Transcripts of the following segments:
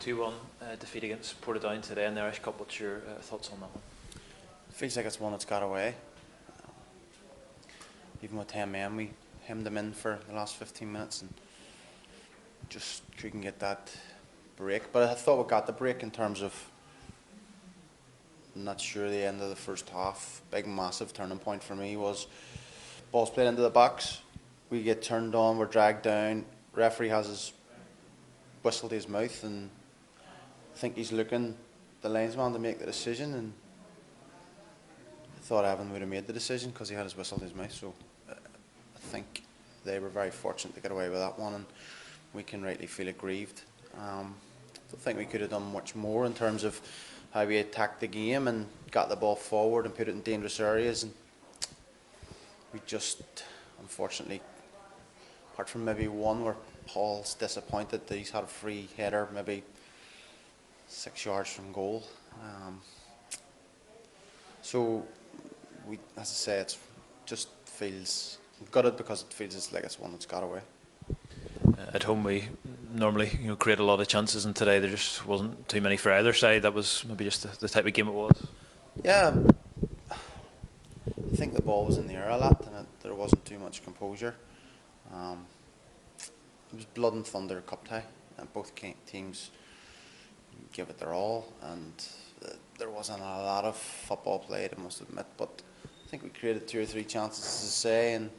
2-1 defeat against Portadown today in the Irish Cup. What's your thoughts on that one? Feels like it's one that's got away. Even with 10 men, we hemmed them in for the last 15 minutes and just couldn't get that break. But I thought we got the break in terms of, I'm not sure, the end of the first half. Big, massive turning point for me was balls played into the box. We get turned on, we're dragged down. Referee has his whistle to his mouth, and I think he's looking the linesman to make the decision. And I thought Evan would have made the decision because he had his whistle to his mouth. So I think they were very fortunate to get away with that one, and we can rightly feel aggrieved. I think we could have done much more in terms of how we attacked the game and got the ball forward and put it in dangerous areas. And we just, unfortunately, apart from maybe one where Paul's disappointed that he's had a free header maybe 6 yards from goal. So we, as I say, it just feels gutted because it feels like it's one that's got away. At home we normally create a lot of chances, and today there just wasn't too many for either side. That was maybe just the type of game it was. Yeah, I think the ball was in the air a lot and there wasn't too much composure. It was blood and thunder cup tie, and both teams give it their all, and there wasn't a lot of football played, I must admit, but I think we created 2 or 3 chances, as I say, and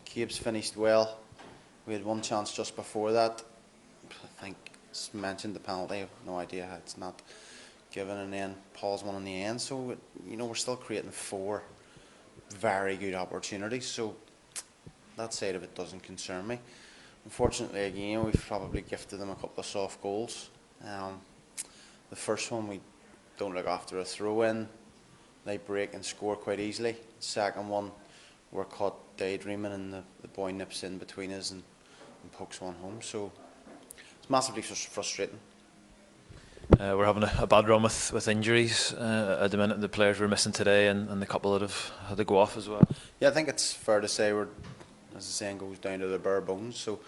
Cabe's finished well. We had one chance just before that. I think it's mentioned the penalty. I have no idea how it's not given, and then Paul's one in the end. So we're still creating 4 very good opportunities. So that side of it doesn't concern me. Unfortunately, again, we've probably gifted them a couple of soft goals. The first one we don't look after a throw-in. They break and score quite easily. The second one, we're caught daydreaming, and the boy nips in between us and pokes one home. So it's massively frustrating. We're having a bad run with injuries at the minute. The players we're missing today, and the couple that have had to go off as well. Yeah, I think it's fair to say we're, as the saying goes, down to the bare bones. So,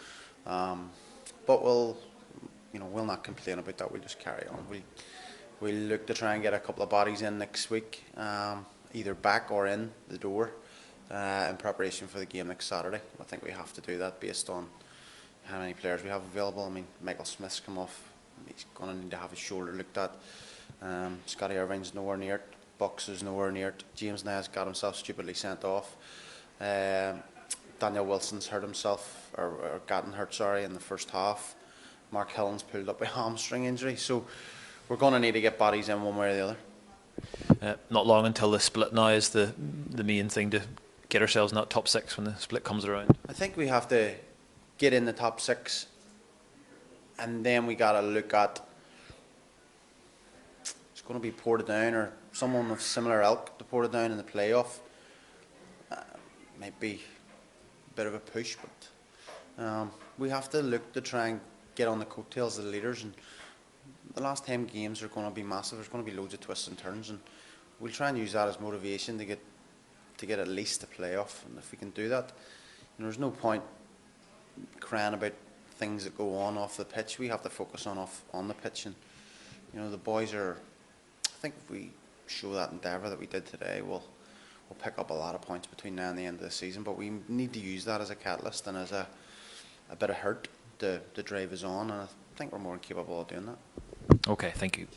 but we'll not complain about that. We'll just carry on. We'll look to try and get a couple of bodies in next week, either back or in the door, in preparation for the game next Saturday. I think we have to do that based on how many players we have available. I mean, Michael Smith's come off. He's going to need to have his shoulder looked at. Scotty Irving's nowhere near it. Bucks is nowhere near it. James Nair's got himself stupidly sent off. Daniel Wilson's hurt himself, or gotten hurt, sorry, in the first half. Mark Hillen's pulled up a hamstring injury. So we're going to need to get bodies in one way or the other. Not long until the split now is the main thing to get ourselves in that top 6 when the split comes around. I think we have to get in the top 6, and then we got to look at, it's going to be Portadown or someone of similar ilk to Portadown in the playoff. Might be a bit of a push, but we have to look to try and get on the coattails of the leaders. And the last 10 games are going to be massive. There's going to be loads of twists and turns, and we'll try and use that as motivation to get at least a playoff. And if we can do that, there's no point crying about things that go on off the pitch. We have to focus on the pitch, and the boys are. I think if we show that endeavour that we did today, we'll pick up a lot of points between now and the end of the season. But we need to use that as a catalyst and as a bit of hurt to drive us on, and I think we're more than capable of doing that. Okay, thank you.